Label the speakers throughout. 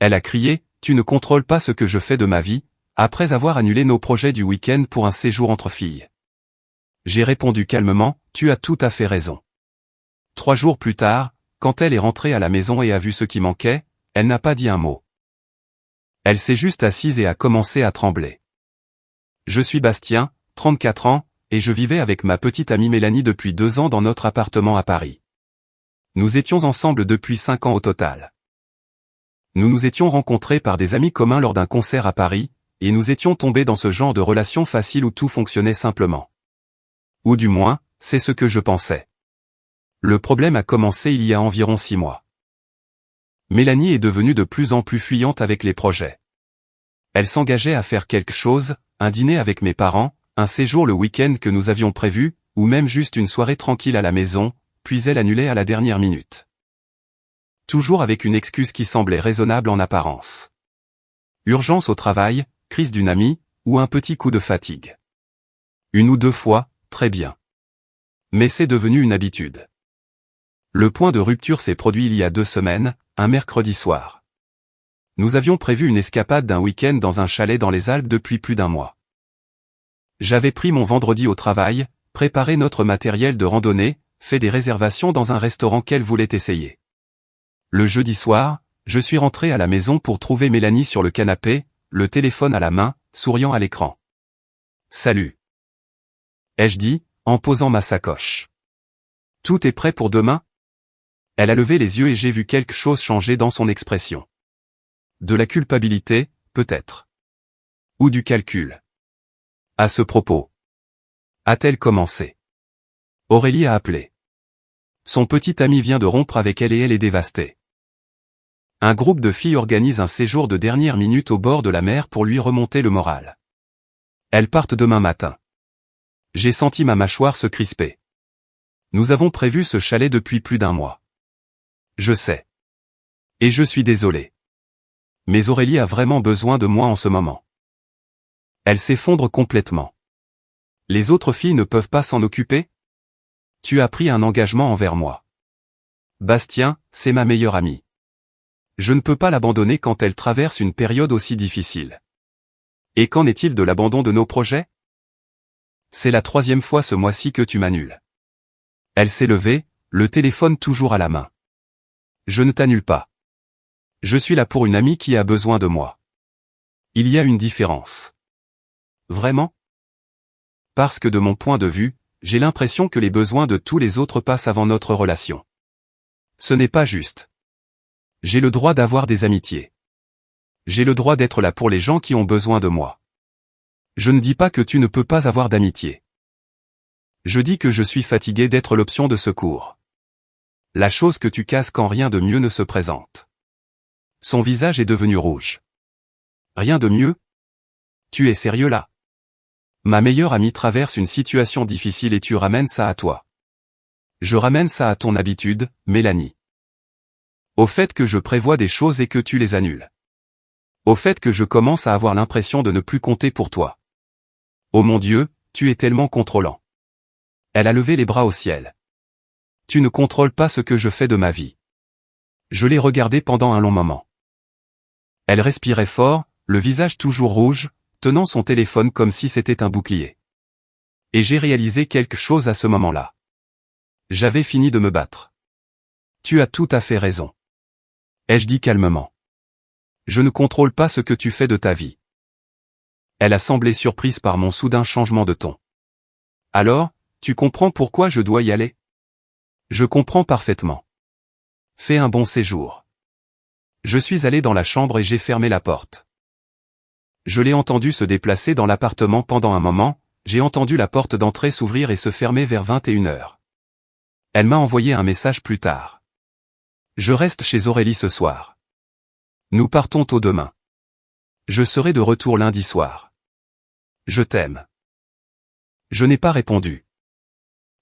Speaker 1: Elle a crié, « Tu ne contrôles pas ce que je fais de ma vie », après avoir annulé nos projets du week-end pour un séjour entre filles. J'ai répondu calmement, « Tu as tout à fait raison. » 3 jours plus tard, quand elle est rentrée à la maison et a vu ce qui manquait, elle n'a pas dit un mot. Elle s'est juste assise et a commencé à trembler. Je suis Bastien, 34 ans, et je vivais avec ma petite amie Mélanie depuis 2 ans dans notre appartement à Paris. Nous étions ensemble depuis 5 ans au total. Nous nous étions rencontrés par des amis communs lors d'un concert à Paris, et nous étions tombés dans ce genre de relation facile où tout fonctionnait simplement. Ou du moins, c'est ce que je pensais. Le problème a commencé il y a environ 6 mois. Mélanie est devenue de plus en plus fuyante avec les projets. Elle s'engageait à faire quelque chose, un dîner avec mes parents, un séjour le week-end que nous avions prévu, ou même juste une soirée tranquille à la maison, puis elle annulait à la dernière minute. Toujours avec une excuse qui semblait raisonnable en apparence. Urgence au travail, crise d'une amie, ou un petit coup de fatigue. 1 ou 2 fois, très bien. Mais c'est devenu une habitude. Le point de rupture s'est produit il y a 2 semaines, un mercredi soir. Nous avions prévu une escapade d'un week-end dans un chalet dans les Alpes depuis plus d'1 mois. J'avais pris mon vendredi au travail, préparé notre matériel de randonnée, fait des réservations dans un restaurant qu'elle voulait essayer. Le jeudi soir, je suis rentré à la maison pour trouver Mélanie sur le canapé, le téléphone à la main, souriant à l'écran. « Salut !» ai-je dit, en posant ma sacoche. « Tout est prêt pour demain ?» Elle a levé les yeux et j'ai vu quelque chose changer dans son expression. De la culpabilité, peut-être. Ou du calcul. À ce propos. A-t-elle commencé? Aurélie a appelé. Son petit ami vient de rompre avec elle et elle est dévastée. Un groupe de filles organise un séjour de dernière minute au bord de la mer pour lui remonter le moral. Elles partent demain matin. J'ai senti ma mâchoire se crisper. Nous avons prévu ce chalet depuis plus d'1 mois. Je sais. Et je suis désolé. Mais Aurélie a vraiment besoin de moi en ce moment. Elle s'effondre complètement. Les autres filles ne peuvent pas s'en occuper? Tu as pris un engagement envers moi. Bastien, c'est ma meilleure amie. Je ne peux pas l'abandonner quand elle traverse une période aussi difficile. Et qu'en est-il de l'abandon de nos projets? C'est la 3e fois ce mois-ci que tu m'annules. Elle s'est levée, le téléphone toujours à la main. Je ne t'annule pas. Je suis là pour une amie qui a besoin de moi. Il y a une différence. Vraiment? Parce que de mon point de vue, j'ai l'impression que les besoins de tous les autres passent avant notre relation. Ce n'est pas juste. J'ai le droit d'avoir des amitiés. J'ai le droit d'être là pour les gens qui ont besoin de moi. Je ne dis pas que tu ne peux pas avoir d'amitié. Je dis que je suis fatigué d'être l'option de secours. La chose que tu casses quand rien de mieux ne se présente. Son visage est devenu rouge. Rien de mieux? Tu es sérieux là? Ma meilleure amie traverse une situation difficile et tu ramènes ça à toi. Je ramène ça à ton habitude, Mélanie. Au fait que je prévois des choses et que tu les annules. Au fait que je commence à avoir l'impression de ne plus compter pour toi. Oh mon Dieu, tu es tellement contrôlant. Elle a levé les bras au ciel. Tu ne contrôles pas ce que je fais de ma vie. Je l'ai regardée pendant un long moment. Elle respirait fort, le visage toujours rouge, tenant son téléphone comme si c'était un bouclier. Et j'ai réalisé quelque chose à ce moment-là. J'avais fini de me battre. Tu as tout à fait raison. Ai-je dit calmement. Je ne contrôle pas ce que tu fais de ta vie. Elle a semblé surprise par mon soudain changement de ton. Alors, tu comprends pourquoi je dois y aller? Je comprends parfaitement. Fais un bon séjour. Je suis allé dans la chambre et j'ai fermé la porte. Je l'ai entendu se déplacer dans l'appartement pendant un moment, j'ai entendu la porte d'entrée s'ouvrir et se fermer vers 21h. Elle m'a envoyé un message plus tard. Je reste chez Aurélie ce soir. Nous partons tôt demain. Je serai de retour lundi soir. Je t'aime. Je n'ai pas répondu.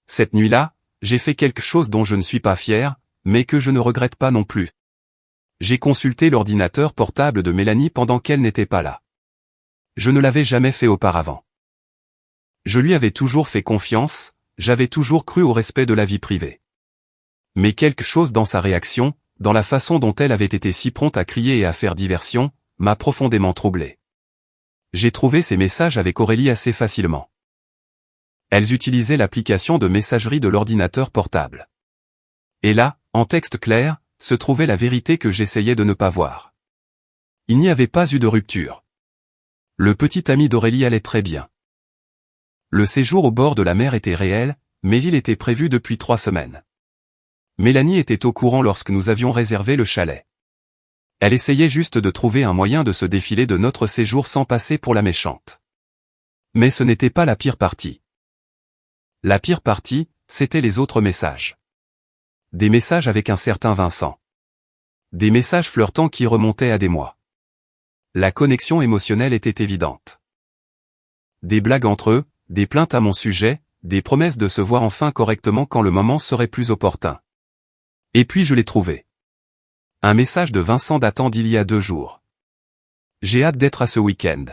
Speaker 1: Cette nuit-là, j'ai fait quelque chose dont je ne suis pas fier, mais que je ne regrette pas non plus. J'ai consulté l'ordinateur portable de Mélanie pendant qu'elle n'était pas là. Je ne l'avais jamais fait auparavant. Je lui avais toujours fait confiance, j'avais toujours cru au respect de la vie privée. Mais quelque chose dans sa réaction, dans la façon dont elle avait été si prompte à crier et à faire diversion, m'a profondément troublé. J'ai trouvé ces messages avec Aurélie assez facilement. Elles utilisaient l'application de messagerie de l'ordinateur portable. Et là, en texte clair, se trouvait la vérité que j'essayais de ne pas voir. Il n'y avait pas eu de rupture. Le petit ami d'Aurélie allait très bien. Le séjour au bord de la mer était réel, mais il était prévu depuis 3 semaines. Mélanie était au courant lorsque nous avions réservé le chalet. Elle essayait juste de trouver un moyen de se défiler de notre séjour sans passer pour la méchante. Mais ce n'était pas la pire partie. La pire partie, c'était les autres messages. Des messages avec un certain Vincent. Des messages flirtants qui remontaient à des mois. La connexion émotionnelle était évidente. Des blagues entre eux, des plaintes à mon sujet, des promesses de se voir enfin correctement quand le moment serait plus opportun. Et puis je l'ai trouvé. Un message de Vincent datant d'il y a 2 jours. J'ai hâte d'être à ce week-end.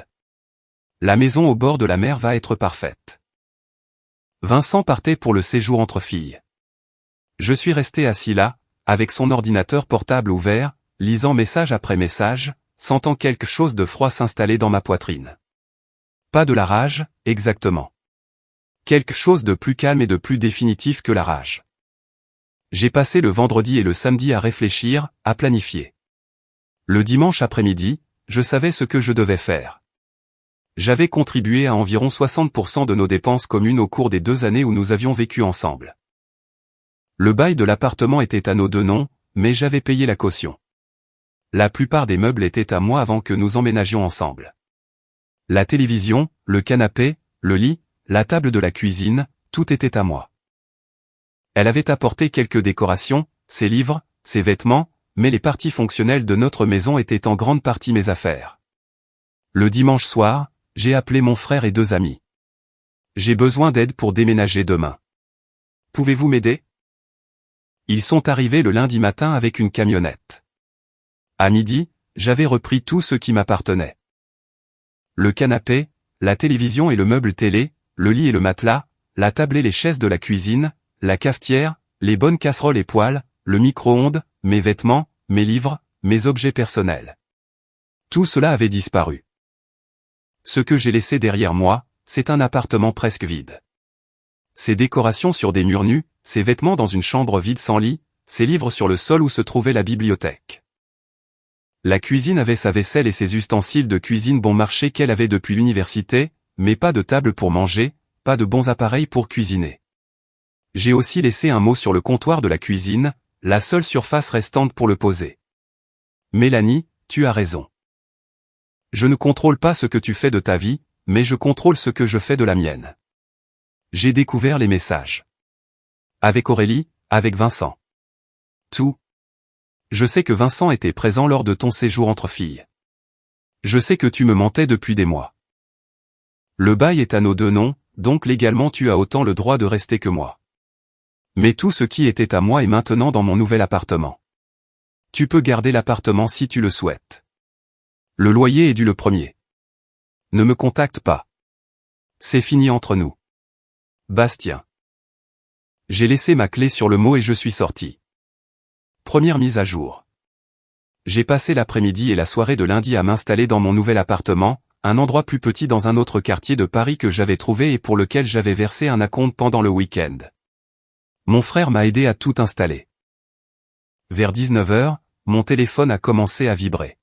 Speaker 1: La maison au bord de la mer va être parfaite. Vincent partait pour le séjour entre filles. Je suis resté assis là, avec son ordinateur portable ouvert, lisant message après message, sentant quelque chose de froid s'installer dans ma poitrine. Pas de la rage, exactement. Quelque chose de plus calme et de plus définitif que la rage. J'ai passé le vendredi et le samedi à réfléchir, à planifier. Le dimanche après-midi, je savais ce que je devais faire. J'avais contribué à environ 60% de nos dépenses communes au cours des 2 années où nous avions vécu ensemble. Le bail de l'appartement était à nos 2 noms, mais j'avais payé la caution. La plupart des meubles étaient à moi avant que nous emménagions ensemble. La télévision, le canapé, le lit, la table de la cuisine, tout était à moi. Elle avait apporté quelques décorations, ses livres, ses vêtements, mais les parties fonctionnelles de notre maison étaient en grande partie mes affaires. Le dimanche soir, j'ai appelé mon frère et 2 amis. J'ai besoin d'aide pour déménager demain. Pouvez-vous m'aider? Ils sont arrivés le lundi matin avec une camionnette. À midi, j'avais repris tout ce qui m'appartenait. Le canapé, la télévision et le meuble télé, le lit et le matelas, la table et les chaises de la cuisine, la cafetière, les bonnes casseroles et poêles, le micro-ondes, mes vêtements, mes livres, mes objets personnels. Tout cela avait disparu. Ce que j'ai laissé derrière moi, c'est un appartement presque vide. Ces décorations sur des murs nus, ces vêtements dans une chambre vide sans lit, ces livres sur le sol où se trouvait la bibliothèque. La cuisine avait sa vaisselle et ses ustensiles de cuisine bon marché qu'elle avait depuis l'université, mais pas de table pour manger, pas de bons appareils pour cuisiner. J'ai aussi laissé un mot sur le comptoir de la cuisine, la seule surface restante pour le poser. Mélanie, tu as raison. Je ne contrôle pas ce que tu fais de ta vie, mais je contrôle ce que je fais de la mienne. J'ai découvert les messages. Avec Aurélie, avec Vincent. Tout. Je sais que Vincent était présent lors de ton séjour entre filles. Je sais que tu me mentais depuis des mois. Le bail est à nos 2 noms, donc légalement tu as autant le droit de rester que moi. Mais tout ce qui était à moi est maintenant dans mon nouvel appartement. Tu peux garder l'appartement si tu le souhaites. Le loyer est dû le 1er. Ne me contacte pas. C'est fini entre nous. Bastien. J'ai laissé ma clé sur le mot et je suis sorti. Première mise à jour. J'ai passé l'après-midi et la soirée de lundi à m'installer dans mon nouvel appartement, un endroit plus petit dans un autre quartier de Paris que j'avais trouvé et pour lequel j'avais versé un acompte pendant le week-end. Mon frère m'a aidé à tout installer. Vers 19h, mon téléphone a commencé à vibrer.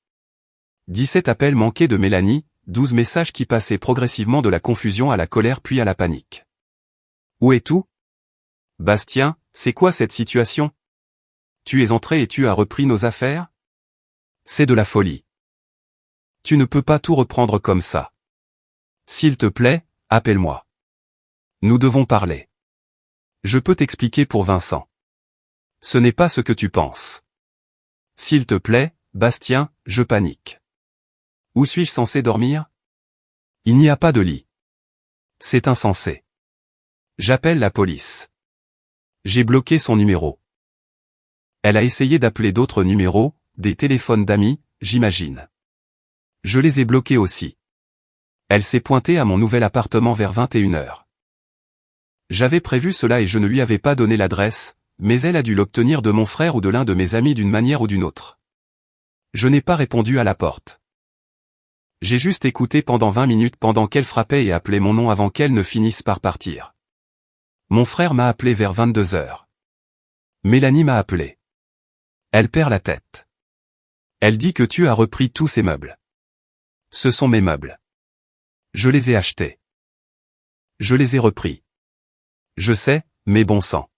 Speaker 1: 17 appels manqués de Mélanie, 12 messages qui passaient progressivement de la confusion à la colère puis à la panique. Où est tout? Bastien, c'est quoi cette situation? Tu es entré et tu as repris nos affaires? C'est de la folie. Tu ne peux pas tout reprendre comme ça. S'il te plaît, appelle-moi. Nous devons parler. Je peux t'expliquer pour Vincent. Ce n'est pas ce que tu penses. S'il te plaît, Bastien, je panique. Où suis-je censé dormir? Il n'y a pas de lit. C'est insensé. J'appelle la police. J'ai bloqué son numéro. Elle a essayé d'appeler d'autres numéros, des téléphones d'amis, j'imagine. Je les ai bloqués aussi. Elle s'est pointée à mon nouvel appartement vers 21h. J'avais prévu cela et je ne lui avais pas donné l'adresse, mais elle a dû l'obtenir de mon frère ou de l'un de mes amis d'une manière ou d'une autre. Je n'ai pas répondu à la porte. J'ai juste écouté pendant 20 minutes pendant qu'elle frappait et appelait mon nom avant qu'elle ne finisse par partir. Mon frère m'a appelé vers 22 heures. Mélanie m'a appelé. Elle perd la tête. Elle dit que tu as repris tous ses meubles. Ce sont mes meubles. Je les ai achetés. Je les ai repris. Je sais, mais bon sang.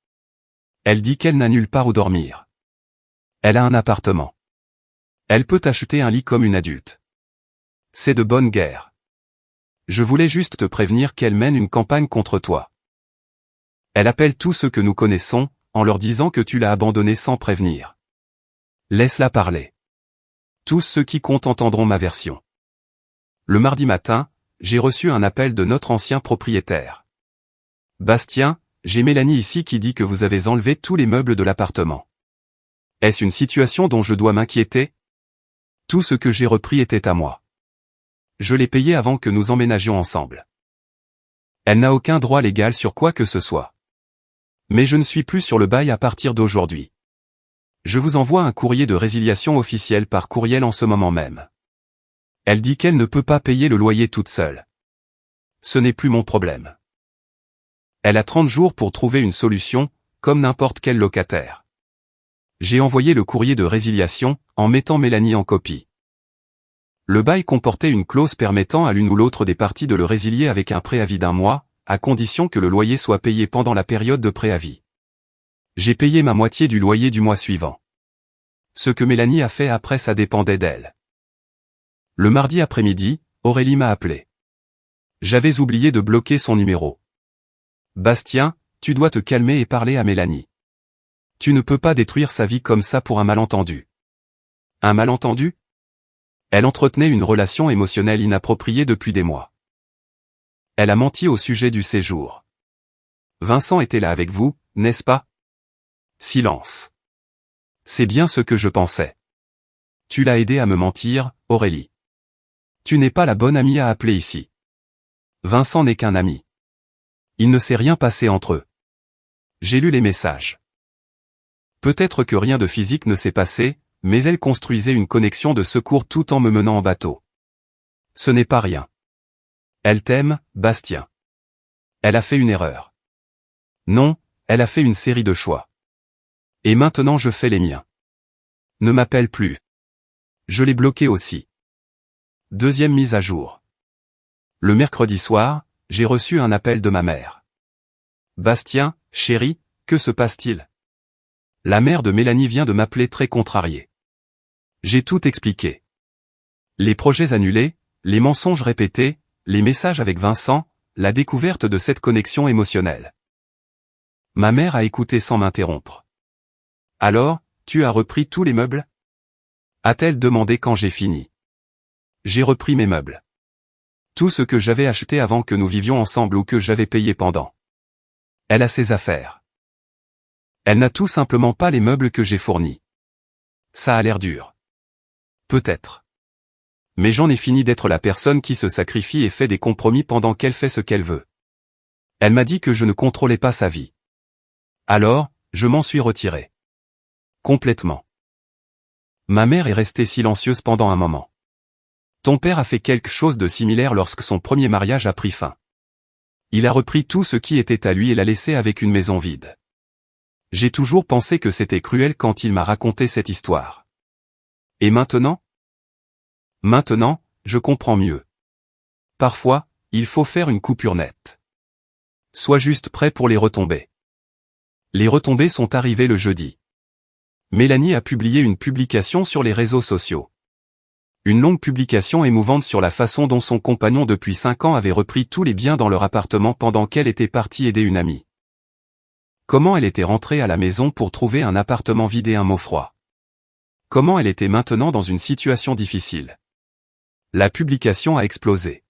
Speaker 1: Elle dit qu'elle n'a nulle part où dormir. Elle a un appartement. Elle peut acheter un lit comme une adulte. C'est de bonne guerre. Je voulais juste te prévenir qu'elle mène une campagne contre toi. Elle appelle tous ceux que nous connaissons, en leur disant que tu l'as abandonnée sans prévenir. Laisse-la parler. Tous ceux qui comptent entendront ma version. Le mardi matin, j'ai reçu un appel de notre ancien propriétaire. Bastien, j'ai Mélanie ici qui dit que vous avez enlevé tous les meubles de l'appartement. Est-ce une situation dont je dois m'inquiéter? Tout ce que j'ai repris était à moi. Je l'ai payé avant que nous emménagions ensemble. Elle n'a aucun droit légal sur quoi que ce soit. Mais je ne suis plus sur le bail à partir d'aujourd'hui. Je vous envoie un courrier de résiliation officiel par courriel en ce moment même. Elle dit qu'elle ne peut pas payer le loyer toute seule. Ce n'est plus mon problème. Elle a 30 jours pour trouver une solution, comme n'importe quel locataire. J'ai envoyé le courrier de résiliation, en mettant Mélanie en copie. Le bail comportait une clause permettant à l'une ou l'autre des parties de le résilier avec un préavis d'1 mois, à condition que le loyer soit payé pendant la période de préavis. J'ai payé ma moitié du loyer du mois suivant. Ce que Mélanie a fait après ça dépendait d'elle. Le mardi après-midi, Aurélie m'a appelé. J'avais oublié de bloquer son numéro. Bastien, tu dois te calmer et parler à Mélanie. Tu ne peux pas détruire sa vie comme ça pour un malentendu. Un malentendu? Elle entretenait une relation émotionnelle inappropriée depuis des mois. Elle a menti au sujet du séjour. Vincent était là avec vous, n'est-ce pas? Silence. C'est bien ce que je pensais. Tu l'as aidé à me mentir, Aurélie. Tu n'es pas la bonne amie à appeler ici. Vincent n'est qu'un ami. Il ne s'est rien passé entre eux. J'ai lu les messages. Peut-être que rien de physique ne s'est passé, mais elle construisait une connexion de secours tout en me menant en bateau. Ce n'est pas rien. Elle t'aime, Bastien. Elle a fait une erreur. Non, elle a fait une série de choix. Et maintenant je fais les miens. Ne m'appelle plus. Je l'ai bloqué aussi. Deuxième mise à jour. Le mercredi soir, j'ai reçu un appel de ma mère. Bastien, chéri, que se passe-t-il? La mère de Mélanie vient de m'appeler très contrariée. J'ai tout expliqué. Les projets annulés, les mensonges répétés, les messages avec Vincent, la découverte de cette connexion émotionnelle. Ma mère a écouté sans m'interrompre. Alors, tu as repris tous les meubles? A-t-elle demandé quand j'ai fini. J'ai repris mes meubles. Tout ce que j'avais acheté avant que nous vivions ensemble ou que j'avais payé pendant. Elle a ses affaires. Elle n'a tout simplement pas les meubles que j'ai fournis. Ça a l'air dur. Peut-être. Mais j'en ai fini d'être la personne qui se sacrifie et fait des compromis pendant qu'elle fait ce qu'elle veut. Elle m'a dit que je ne contrôlais pas sa vie. Alors, je m'en suis retiré. Complètement. Ma mère est restée silencieuse pendant un moment. Ton père a fait quelque chose de similaire lorsque son premier mariage a pris fin. Il a repris tout ce qui était à lui et l'a laissé avec une maison vide. J'ai toujours pensé que c'était cruel quand il m'a raconté cette histoire. Et maintenant? Maintenant, je comprends mieux. Parfois, il faut faire une coupure nette. Sois juste prêt pour les retombées. Les retombées sont arrivées le jeudi. Mélanie a publié une publication sur les réseaux sociaux. Une longue publication émouvante sur la façon dont son compagnon depuis 5 ans avait repris tous les biens dans leur appartement pendant qu'elle était partie aider une amie. Comment elle était rentrée à la maison pour trouver un appartement vide et un mot froid. Comment elle était maintenant dans une situation difficile. La publication a explosé.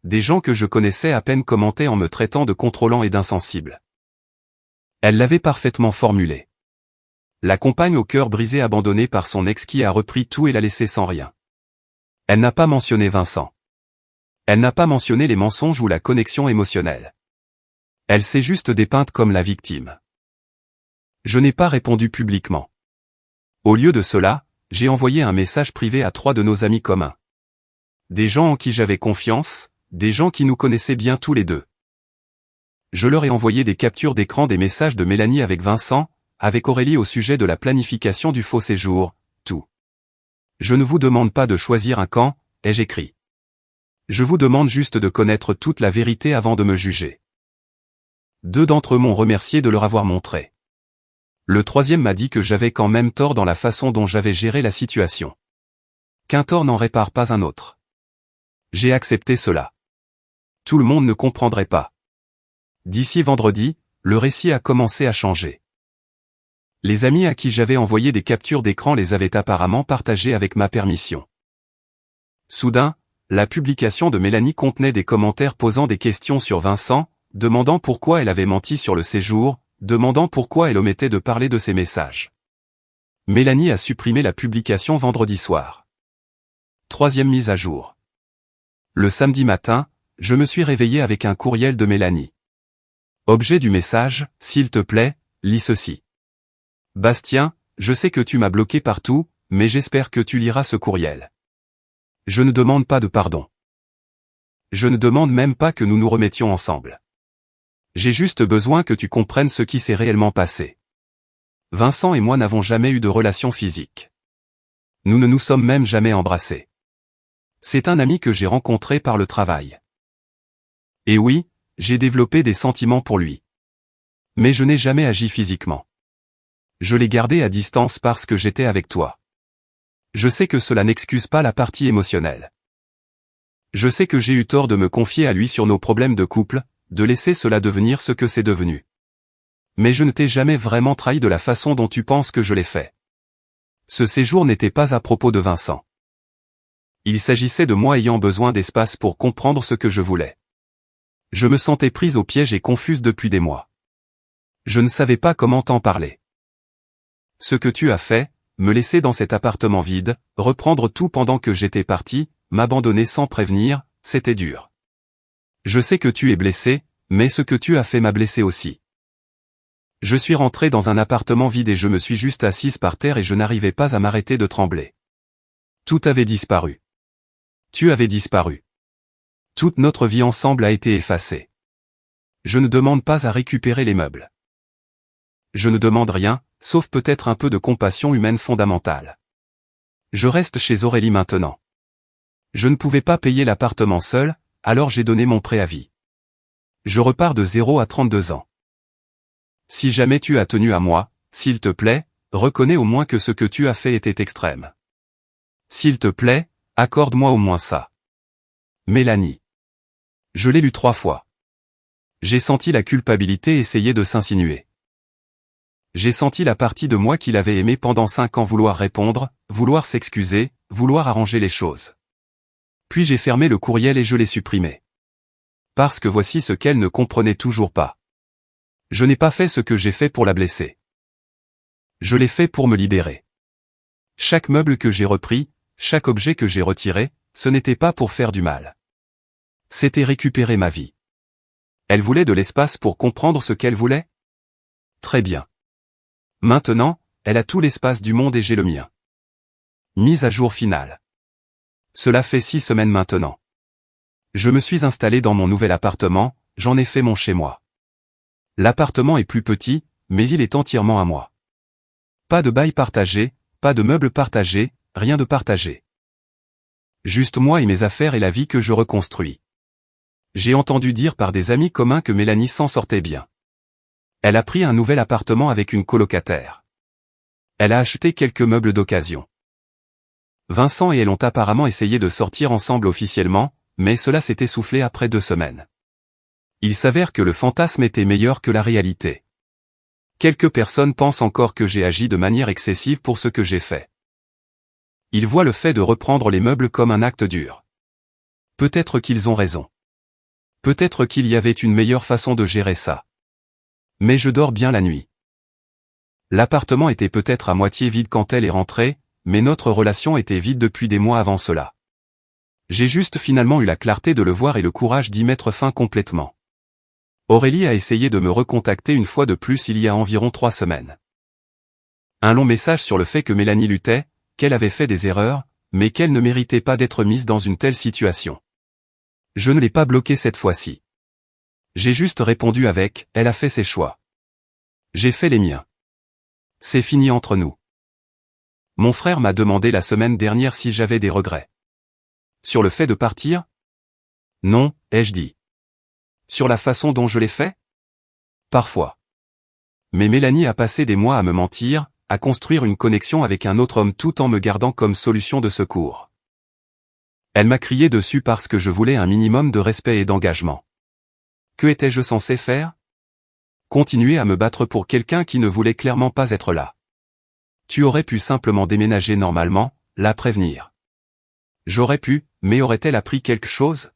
Speaker 1: Des gens que je connaissais à peine commentaient en me traitant de contrôlant et d'insensible. Elle l'avait parfaitement formulé. La compagne au cœur brisé abandonnée par son ex qui a repris tout et l'a laissé sans rien. Elle n'a pas mentionné Vincent. Elle n'a pas mentionné les mensonges ou la connexion émotionnelle. Elle s'est juste dépeinte comme la victime. Je n'ai pas répondu publiquement. Au lieu de cela, j'ai envoyé un message privé à 3 de nos amis communs. Des gens en qui j'avais confiance, des gens qui nous connaissaient bien tous les deux. Je leur ai envoyé des captures d'écran des messages de Mélanie avec Vincent, avec Aurélie au sujet de la planification du faux séjour, tout. Je ne vous demande pas de choisir un camp, ai-je écrit. Je vous demande juste de connaître toute la vérité avant de me juger. 2 d'entre eux m'ont remercié de leur avoir montré. Le 3e m'a dit que j'avais quand même tort dans la façon dont j'avais géré la situation. Qu'un tort n'en répare pas un autre. J'ai accepté cela. Tout le monde ne comprendrait pas. D'ici vendredi, le récit a commencé à changer. Les amis à qui j'avais envoyé des captures d'écran les avaient apparemment partagées avec ma permission. Soudain, la publication de Mélanie contenait des commentaires posant des questions sur Vincent, demandant pourquoi elle avait menti sur le séjour, demandant pourquoi elle omettait de parler de ses messages. Mélanie a supprimé la publication vendredi soir. 3e mise à jour. Le samedi matin, je me suis réveillé avec un courriel de Mélanie. Objet du message, s'il te plaît, lis ceci. Bastien, je sais que tu m'as bloqué partout, mais j'espère que tu liras ce courriel. Je ne demande pas de pardon. Je ne demande même pas que nous nous remettions ensemble. J'ai juste besoin que tu comprennes ce qui s'est réellement passé. Vincent et moi n'avons jamais eu de relation physique. Nous ne nous sommes même jamais embrassés. C'est un ami que j'ai rencontré par le travail. Et oui, j'ai développé des sentiments pour lui. Mais je n'ai jamais agi physiquement. Je l'ai gardé à distance parce que j'étais avec toi. Je sais que cela n'excuse pas la partie émotionnelle. Je sais que j'ai eu tort de me confier à lui sur nos problèmes de couple, de laisser cela devenir ce que c'est devenu. Mais je ne t'ai jamais vraiment trahi de la façon dont tu penses que je l'ai fait. Ce séjour n'était pas à propos de Vincent. Il s'agissait de moi ayant besoin d'espace pour comprendre ce que je voulais. Je me sentais prise au piège et confuse depuis des mois. Je ne savais pas comment t'en parler. Ce que tu as fait, me laisser dans cet appartement vide, reprendre tout pendant que j'étais parti, m'abandonner sans prévenir, c'était dur. Je sais que tu es blessé, mais ce que tu as fait m'a blessé aussi. Je suis rentré dans un appartement vide et je me suis juste assise par terre et je n'arrivais pas à m'arrêter de trembler. Tout avait disparu. Tu avais disparu. Toute notre vie ensemble a été effacée. Je ne demande pas à récupérer les meubles. Je ne demande rien, sauf peut-être un peu de compassion humaine fondamentale. Je reste chez Aurélie maintenant. Je ne pouvais pas payer l'appartement seul, alors j'ai donné mon préavis. Je repars de 0 à 32 ans. Si jamais tu as tenu à moi, s'il te plaît, reconnais au moins que ce que tu as fait était extrême. S'il te plaît, accorde-moi au moins ça. Mélanie. Je l'ai lu 3 fois. J'ai senti la culpabilité essayer de s'insinuer. J'ai senti la partie de moi qu'il avait aimé pendant 5 ans vouloir répondre, vouloir s'excuser, vouloir arranger les choses. Puis j'ai fermé le courriel et je l'ai supprimé. Parce que voici ce qu'elle ne comprenait toujours pas. Je n'ai pas fait ce que j'ai fait pour la blesser. Je l'ai fait pour me libérer. Chaque meuble que j'ai repris, chaque objet que j'ai retiré, ce n'était pas pour faire du mal. C'était récupérer ma vie. Elle voulait de l'espace pour comprendre ce qu'elle voulait? Très bien. Maintenant, elle a tout l'espace du monde et j'ai le mien. Mise à jour finale. Cela fait 6 semaines maintenant. Je me suis installé dans mon nouvel appartement, j'en ai fait mon chez-moi. L'appartement est plus petit, mais il est entièrement à moi. Pas de bail partagé, pas de meubles partagés, rien de partagé. Juste moi et mes affaires et la vie que je reconstruis. J'ai entendu dire par des amis communs que Mélanie s'en sortait bien. Elle a pris un nouvel appartement avec une colocataire. Elle a acheté quelques meubles d'occasion. Vincent et elle ont apparemment essayé de sortir ensemble officiellement, mais cela s'est essoufflé après 2 semaines. Il s'avère que le fantasme était meilleur que la réalité. Quelques personnes pensent encore que j'ai agi de manière excessive pour ce que j'ai fait. Ils voient le fait de reprendre les meubles comme un acte dur. Peut-être qu'ils ont raison. Peut-être qu'il y avait une meilleure façon de gérer ça. Mais je dors bien la nuit. L'appartement était peut-être à moitié vide quand elle est rentrée, mais notre relation était vide depuis des mois avant cela. J'ai juste finalement eu la clarté de le voir et le courage d'y mettre fin complètement. Aurélie a essayé de me recontacter une fois de plus il y a environ 3 semaines. Un long message sur le fait que Mélanie luttait, qu'elle avait fait des erreurs, mais qu'elle ne méritait pas d'être mise dans une telle situation. Je ne l'ai pas bloqué cette fois-ci. J'ai juste répondu avec « Elle a fait ses choix. J'ai fait les miens. C'est fini entre nous. » Mon frère m'a demandé la semaine dernière si j'avais des regrets. Sur le fait de partir? Non, ai-je dit. Sur la façon dont je l'ai fait? Parfois. Mais Mélanie a passé des mois à me mentir, à construire une connexion avec un autre homme tout en me gardant comme solution de secours. Elle m'a crié dessus parce que je voulais un minimum de respect et d'engagement. Que étais-je censé faire? Continuer à me battre pour quelqu'un qui ne voulait clairement pas être là. Tu aurais pu simplement déménager normalement, la prévenir. J'aurais pu, mais aurait-elle appris quelque chose?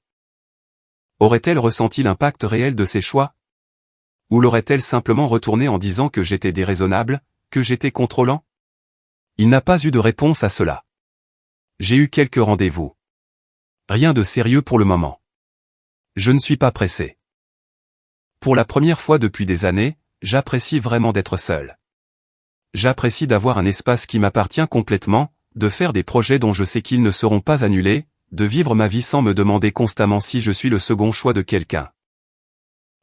Speaker 1: Aurait-elle ressenti l'impact réel de ses choix? Ou l'aurait-elle simplement retourné en disant que j'étais déraisonnable, que j'étais contrôlant? Il n'a pas eu de réponse à cela. J'ai eu quelques rendez-vous. Rien de sérieux pour le moment. Je ne suis pas pressé. Pour la première fois depuis des années, j'apprécie vraiment d'être seul. J'apprécie d'avoir un espace qui m'appartient complètement, de faire des projets dont je sais qu'ils ne seront pas annulés, de vivre ma vie sans me demander constamment si je suis le second choix de quelqu'un.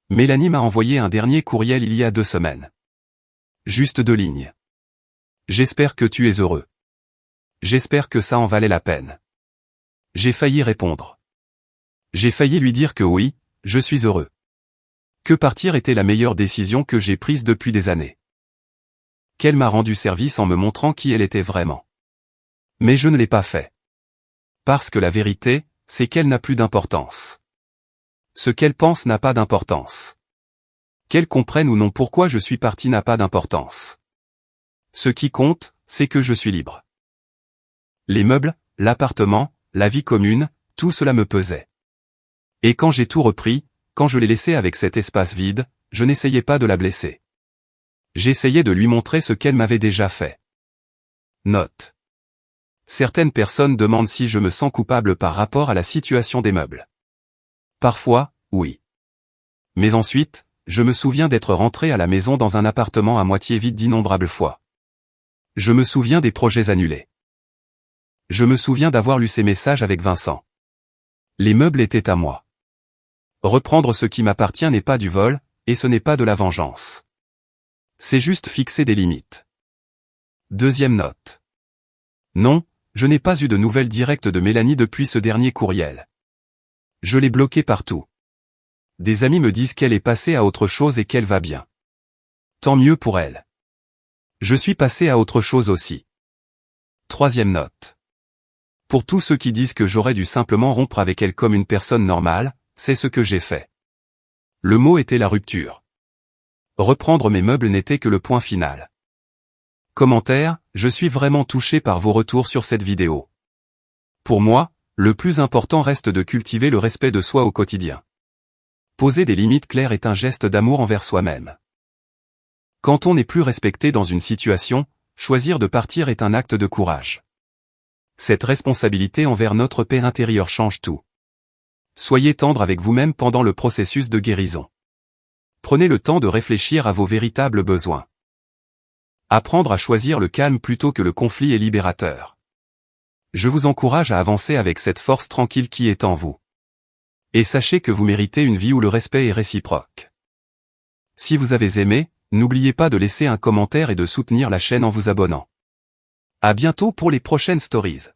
Speaker 1: Mélanie m'a envoyé un dernier courriel il y a 2 semaines. Juste 2 lignes. J'espère que tu es heureux. J'espère que ça en valait la peine. J'ai failli répondre. J'ai failli lui dire que oui, je suis heureux. Que partir était la meilleure décision que j'ai prise depuis des années. Qu'elle m'a rendu service en me montrant qui elle était vraiment. Mais je ne l'ai pas fait. Parce que la vérité, c'est qu'elle n'a plus d'importance. Ce qu'elle pense n'a pas d'importance. Qu'elle comprenne ou non pourquoi je suis parti n'a pas d'importance. Ce qui compte, c'est que je suis libre. Les meubles, l'appartement, la vie commune, tout cela me pesait. Et quand j'ai tout repris, quand je l'ai laissé avec cet espace vide, je n'essayais pas de la blesser. J'essayais de lui montrer ce qu'elle m'avait déjà fait. Note. Certaines personnes demandent si je me sens coupable par rapport à la situation des meubles. Parfois, oui. Mais ensuite, je me souviens d'être rentré à la maison dans un appartement à moitié vide d'innombrables fois. Je me souviens des projets annulés. Je me souviens d'avoir lu ces messages avec Vincent. Les meubles étaient à moi. Reprendre ce qui m'appartient n'est pas du vol, et ce n'est pas de la vengeance. C'est juste fixer des limites. Deuxième note. Non, je n'ai pas eu de nouvelles directes de Mélanie depuis ce dernier courriel. Je l'ai bloquée partout. Des amis me disent qu'elle est passée à autre chose et qu'elle va bien. Tant mieux pour elle. Je suis passé à autre chose aussi. Troisième note. Pour tous ceux qui disent que j'aurais dû simplement rompre avec elle comme une personne normale, c'est ce que j'ai fait. Le mot était la rupture. Reprendre mes meubles n'était que le point final. Commentaire, je suis vraiment touché par vos retours sur cette vidéo. Pour moi, le plus important reste de cultiver le respect de soi au quotidien. Poser des limites claires est un geste d'amour envers soi-même. Quand on n'est plus respecté dans une situation, choisir de partir est un acte de courage. Cette responsabilité envers notre paix intérieure change tout. Soyez tendre avec vous-même pendant le processus de guérison. Prenez le temps de réfléchir à vos véritables besoins. Apprendre à choisir le calme plutôt que le conflit est libérateur. Je vous encourage à avancer avec cette force tranquille qui est en vous. Et sachez que vous méritez une vie où le respect est réciproque. Si vous avez aimé, n'oubliez pas de laisser un commentaire et de soutenir la chaîne en vous abonnant. À bientôt pour les prochaines stories.